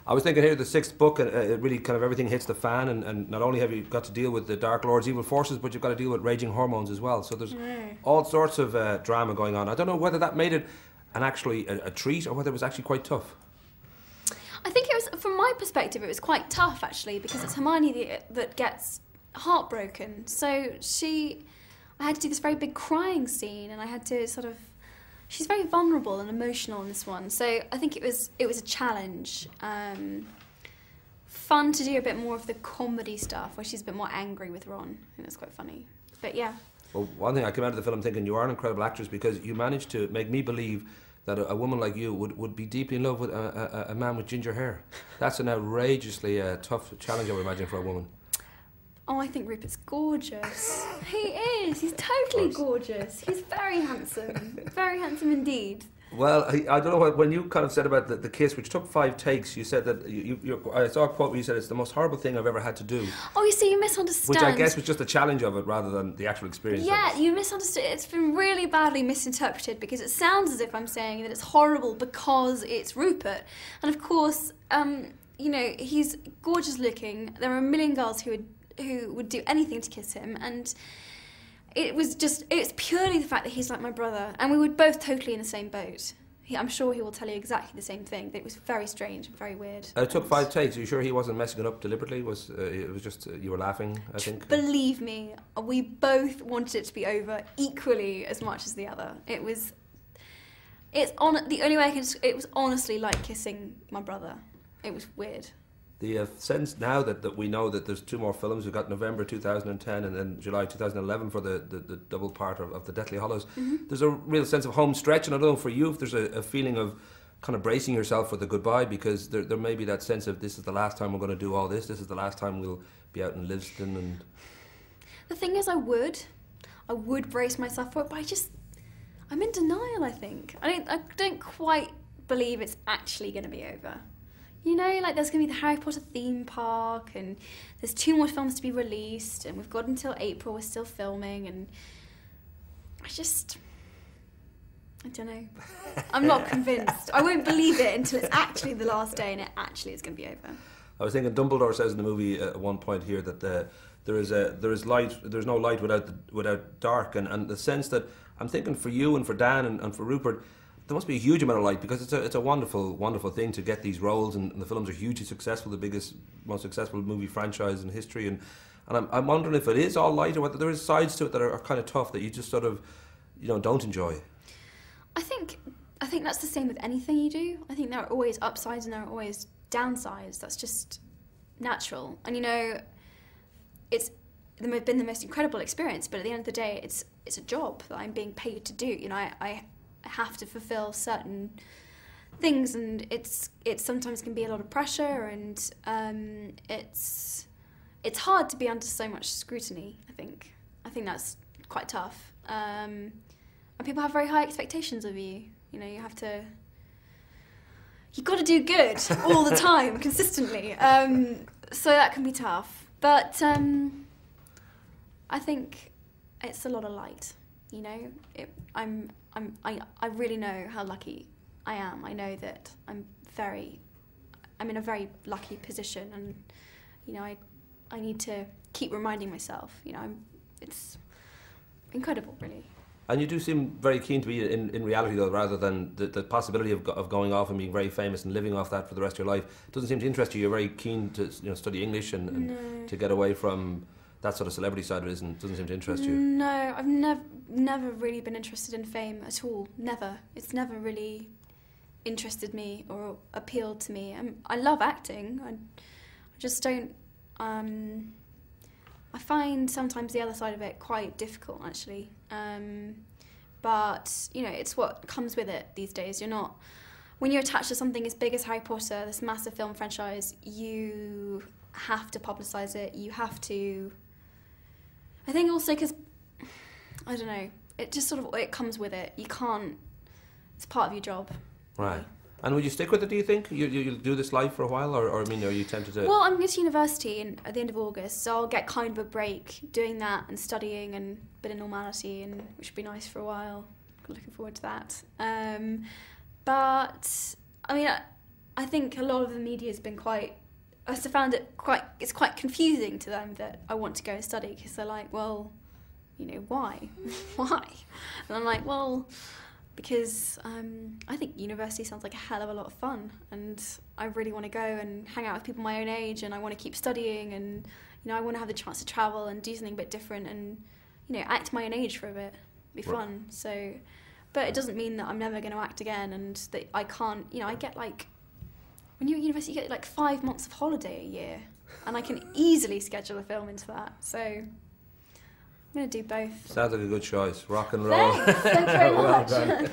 I was thinking here, the sixth book, it really kind of everything hits the fan, and not only have you got to deal with the Dark Lord's evil forces, but you've got to deal with raging hormones as well. So there's all sorts of drama going on. I don't know whether that made it actually a treat or whether it was actually quite tough. I think it was, from my perspective, it was quite tough actually, because it's Hermione that gets heartbroken. So I had to do this very big crying scene, and I had to sort of. She's very vulnerable and emotional in this one, so I think it was a challenge. Fun to do a bit more of the comedy stuff, where she's a bit more angry with Ron. I think that's quite funny. But yeah. Well, one thing I came out of the film thinking, you are an incredible actress, because you managed to make me believe that a woman like you would be deeply in love with a man with ginger hair. That's an outrageously tough challenge, I would imagine, for a woman. Oh, I think Rupert's gorgeous. He is. He's totally gorgeous. He's very handsome. Very handsome indeed. Well, I don't know what, when you kind of said about the kiss, which took 5 takes, you said that I saw a quote where you said it's the most horrible thing I've ever had to do. Oh, you see, you misunderstand. Which I guess was just a challenge of it rather than the actual experience. Yeah, you misunderstood. It's been really badly misinterpreted, because it sounds as if I'm saying that it's horrible because it's Rupert. And of course, you know, he's gorgeous looking. There are a million girls who would do anything to kiss him, and it's purely the fact that he's like my brother, and we were both totally in the same boat. I'm sure he will tell you exactly the same thing, that it was very strange and very weird. It took 5 takes. Are you sure he wasn't messing it up deliberately? It was just you were laughing, I think? Believe me, we both wanted it to be over equally as much as the other. The only way I can, it was honestly like kissing my brother. It was weird. The sense now that we know that there's 2 more films, we've got November 2010 and then July 2011 for the double part of the Deathly Hallows. There's a real sense of home stretch, and I don't know for you if there's a feeling of kind of bracing yourself for the goodbye, because there may be that sense of, this is the last time we're going to do all this is the last time we'll be out in Lisbon. And the thing is, I would brace myself for it, but I'm in denial, I think. I don't quite believe it's actually going to be over. You know, like, there's going to be the Harry Potter theme park, and there's 2 more films to be released, and we've got until April, we're still filming, and I don't know. I'm not convinced. I won't believe it until it's actually the last day and it actually is going to be over. I was thinking, Dumbledore says in the movie at one point here that there is light, there's no light without dark, and the sense that, I'm thinking for you and for Dan and for Rupert, there must be a huge amount of light, because it's a wonderful, wonderful thing to get these roles, and the films are hugely successful, the biggest, most successful movie franchise in history, and I'm wondering if it is all light, or whether there is sides to it that are kind of tough, that you just sort of, you know, don't enjoy. I think that's the same with anything you do. I think there are always upsides and there are always downsides. That's just natural. And, you know, it's been the most incredible experience, but at the end of the day, it's a job that I'm being paid to do. You know, I have to fulfill certain things, and it sometimes can be a lot of pressure, and it's hard to be under so much scrutiny. I think that's quite tough, and people have very high expectations of you. You know, you've got to do good all the time, consistently. So that can be tough, but I think it's a lot of light. You know, I really know how lucky I am. I know that I'm in a very lucky position, and, you know, I need to keep reminding myself. You know, it's incredible, really. And you do seem very keen to be in reality, though, rather than the possibility of going off and being very famous and living off that for the rest of your life. It doesn't seem to interest you. You're very keen to, you know, study English and to get away from that sort of celebrity side of it. Doesn't seem to interest you. No, I've never really been interested in fame at all. Never. It's never really interested me or appealed to me. I love acting. I just don't. I find sometimes the other side of it quite difficult, actually. But, you know, it's what comes with it these days. When you're attached to something as big as Harry Potter, this massive film franchise, you have to publicise it. You have to. I think also because, I don't know, it just sort of, it comes with it. You can't. It's part of your job. Right. And will you stick with it, do you think? You'll do this life for a while, or I mean, are you tempted to? Well, I'm going to university at the end of August, so I'll get kind of a break doing that and studying and a bit of normality, and which would be nice for a while. Looking forward to that. But I mean, I think a lot of the media has been quite. I found it's quite confusing to them that I want to go and study, because they're like, well, you know, why? Why? And I'm like, well, because I think university sounds like a hell of a lot of fun, and I really want to go and hang out with people my own age, and I want to keep studying, and you know, I want to have the chance to travel and do something a bit different, and you know, act my own age for a bit. It'd be fun. So, but it doesn't mean that I'm never going to act again, and that I can't. You know, I get like. When you're at university, you get like 5 months of holiday a year, and I can easily schedule a film into that. So I'm going to do both. Sounds like a good choice. Rock and roll. Thanks very much. Well done.